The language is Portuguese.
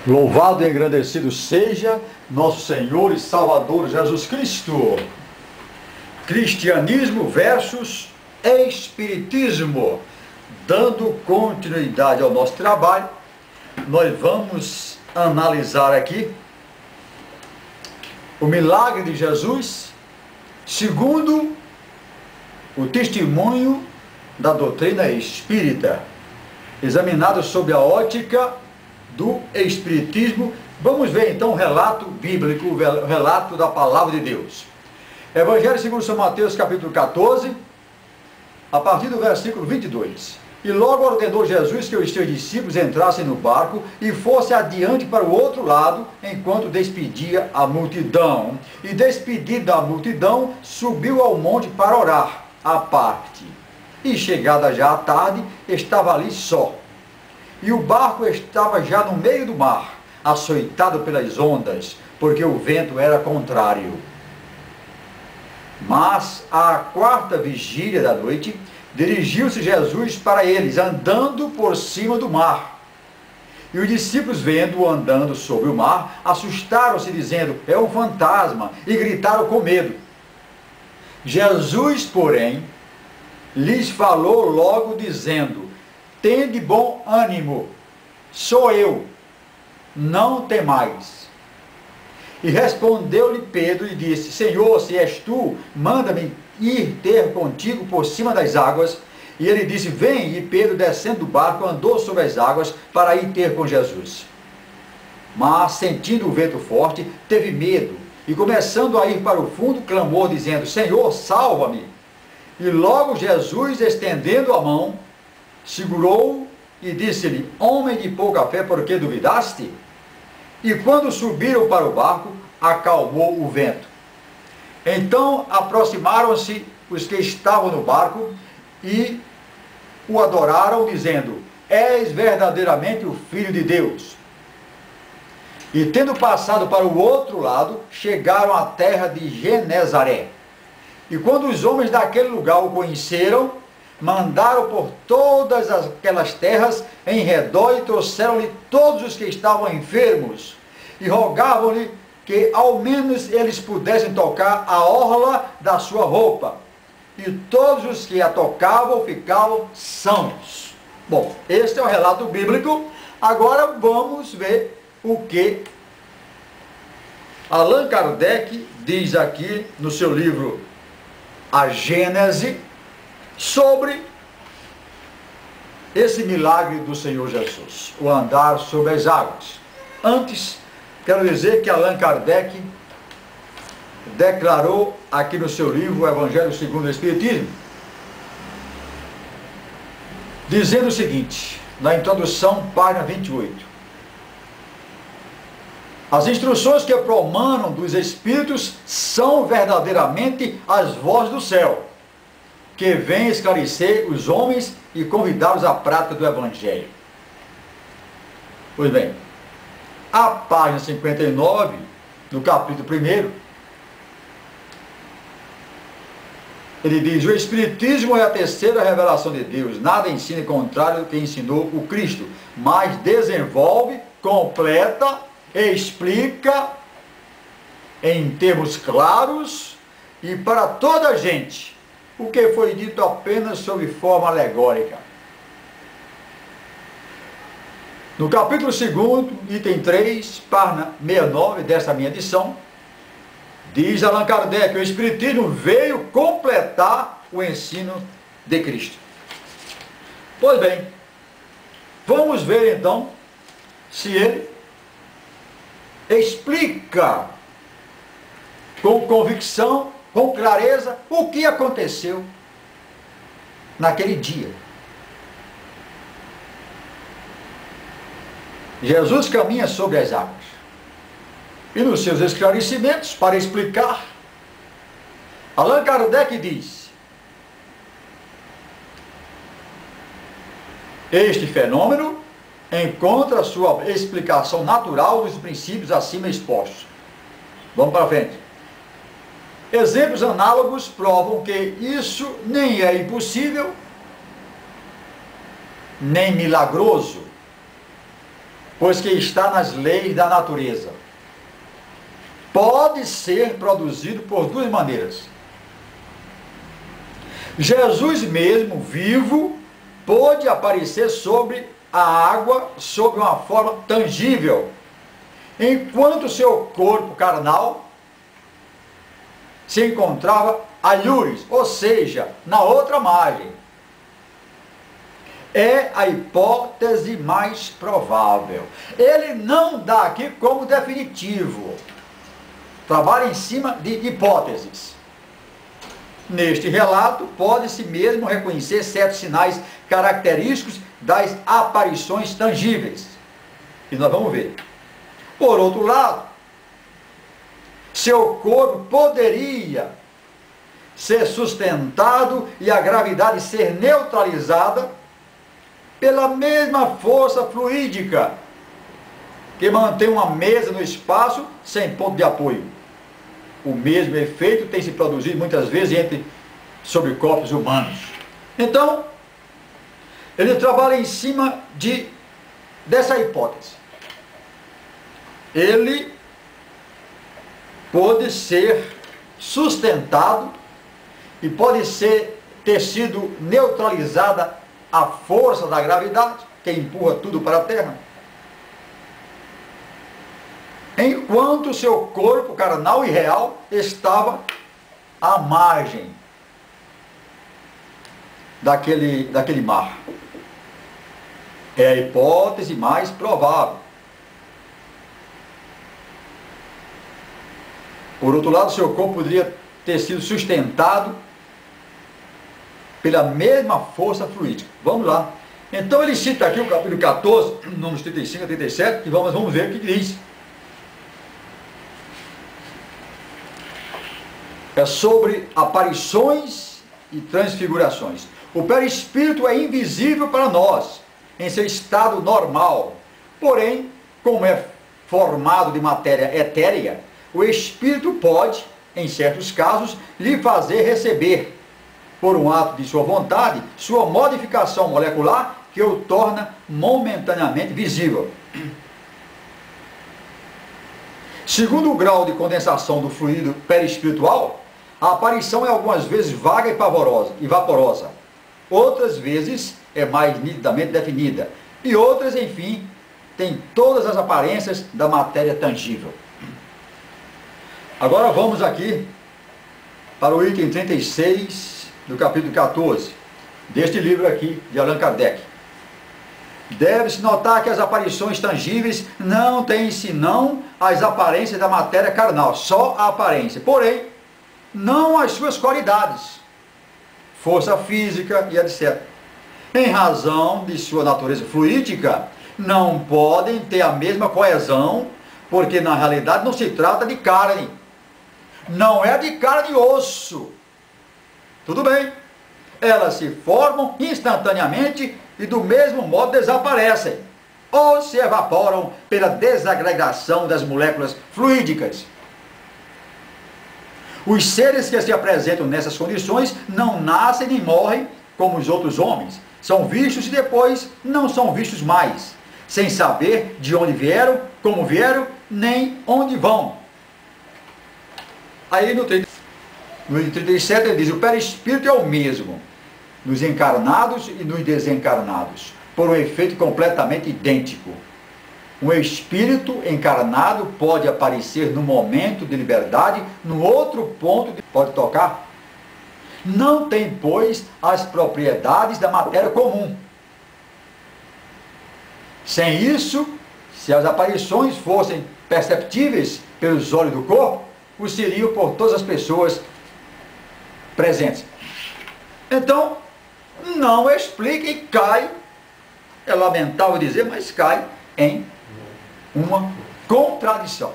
Louvado e engrandecido seja nosso Senhor e Salvador Jesus Cristo. Cristianismo versus Espiritismo. Dando continuidade ao nosso trabalho, nós vamos analisar aqui o milagre de Jesus segundo o testemunho da doutrina espírita, examinado sob a ótica do Espiritismo. Vamos ver então o relato bíblico, o relato da palavra de Deus. Evangelho segundo São Mateus, capítulo 14, a partir do versículo 22. E logo ordenou Jesus que os seus discípulos entrassem no barco e fossem adiante para o outro lado, enquanto despedia a multidão. E despedido da multidão, subiu ao monte para orar, à parte. E chegada já a tarde, estava ali só. E o barco estava já no meio do mar, açoitado pelas ondas, porque o vento era contrário. Mas, à quarta vigília da noite, dirigiu-se Jesus para eles, andando por cima do mar. E os discípulos, vendo-o andando sobre o mar, assustaram-se, dizendo: é um fantasma, e gritaram com medo. Jesus, porém, lhes falou logo, dizendo: tende bom ânimo, sou eu, não temais. E respondeu-lhe Pedro e disse: Senhor, se és tu, manda-me ir ter contigo por cima das águas. E ele disse: vem. E Pedro, descendo do barco, andou sobre as águas para ir ter com Jesus. Mas, sentindo o vento forte, teve medo, e começando a ir para o fundo, clamou, dizendo: Senhor, salva-me. E logo Jesus, estendendo a mão, segurou-o e disse-lhe: homem de pouca fé, por que duvidaste? E quando subiram para o barco, acalmou o vento. Então aproximaram-se os que estavam no barco e o adoraram, dizendo: és verdadeiramente o Filho de Deus. E tendo passado para o outro lado, chegaram à terra de Genezaré. E quando os homens daquele lugar o conheceram, mandaram por todas aquelas terras em redor e trouxeram-lhe todos os que estavam enfermos e rogavam-lhe que ao menos eles pudessem tocar a orla da sua roupa. E todos os que a tocavam ficavam sãos. Bom, este é o relato bíblico. Agora vamos ver o que Allan Kardec diz aqui no seu livro A Gênese sobre esse milagre do Senhor Jesus, o andar sobre as águas. Antes, quero dizer que Allan Kardec declarou aqui no seu livro, o Evangelho segundo o Espiritismo, dizendo o seguinte, na introdução, página 28. As instruções que promanam dos Espíritos são verdadeiramente as vozes do céu, que vem esclarecer os homens e convidá-los à prática do Evangelho. Pois bem, a página 59, no capítulo 1, ele diz: o Espiritismo é a terceira revelação de Deus, nada ensina contrário do que ensinou o Cristo, mas desenvolve, completa, explica em termos claros e para toda a gente o que foi dito apenas sob forma alegórica. No capítulo 2, item 3, página 69 dessa minha edição, diz Allan Kardec: o Espiritismo veio completar o ensino de Cristo. Pois bem, vamos ver então se ele explica com convicção, com clareza, o que aconteceu naquele dia. Jesus caminha sobre as águas. E nos seus esclarecimentos, para explicar, Allan Kardec diz: este fenômeno encontra sua explicação natural nos princípios acima expostos. Vamos para frente. Exemplos análogos provam que isso nem é impossível, nem milagroso. pois que está nas leis da natureza. Pode ser produzido por duas maneiras. Jesus mesmo, vivo, pôde aparecer sobre a água sob uma forma tangível, enquanto seu corpo carnal se encontrava alhures, ou seja, na outra margem. É a hipótese mais provável. Ele não dá aqui como definitivo. Trabalha em cima de hipóteses. Neste relato, pode-se mesmo reconhecer certos sinais característicos das aparições tangíveis. E nós vamos ver. Por outro lado, seu corpo poderia ser sustentado e a gravidade ser neutralizada pela mesma força fluídica que mantém uma mesa no espaço sem ponto de apoio. O mesmo efeito tem se produzido muitas vezes sobre corpos humanos. Então, ele trabalha em cima dessa hipótese. Ele pode ser sustentado e pode ter sido neutralizada a força da gravidade, que empurra tudo para a Terra, enquanto seu corpo carnal e real estava à margem daquele mar. É a hipótese mais provável. Por outro lado, seu corpo poderia ter sido sustentado pela mesma força fluídica. Vamos lá. Então ele cita aqui o capítulo 14, números 35 a 37, e vamos ver o que diz. É sobre aparições e transfigurações. O perispírito é invisível para nós, em seu estado normal. Porém, como é formado de matéria etérea, o espírito pode, em certos casos, lhe fazer receber, por um ato de sua vontade, sua modificação molecular que o torna momentaneamente visível. Segundo o grau de condensação do fluido perispiritual, a aparição é algumas vezes vaga e vaporosa. Outras vezes é mais nitidamente definida. E outras, enfim, têm todas as aparências da matéria tangível. Agora vamos aqui para o item 36 do capítulo 14, deste livro aqui de Allan Kardec. Deve-se notar que as aparições tangíveis não têm senão as aparências da matéria carnal, só a aparência, porém, não as suas qualidades, força física e etc. Em razão de sua natureza fluídica, não podem ter a mesma coesão, porque na realidade não se trata de carne, não é de carne e osso. Tudo bem, elas se formam instantaneamente e do mesmo modo desaparecem, ou se evaporam pela desagregação das moléculas fluídicas. Os seres que se apresentam nessas condições não nascem nem morrem como os outros homens. São vistos e depois não são vistos mais, sem saber de onde vieram, como vieram, nem onde vão. Aí no 37 ele diz: o perispírito é o mesmo nos encarnados e nos desencarnados, por um efeito completamente idêntico. Um espírito encarnado pode aparecer no momento de liberdade, no outro ponto pode tocar. Não tem, pois, as propriedades da matéria comum. Sem isso, se as aparições fossem perceptíveis pelos olhos do corpo, o seriam por todas as pessoas presentes. Então, não explica e cai, é lamentável dizer, mas cai em uma contradição.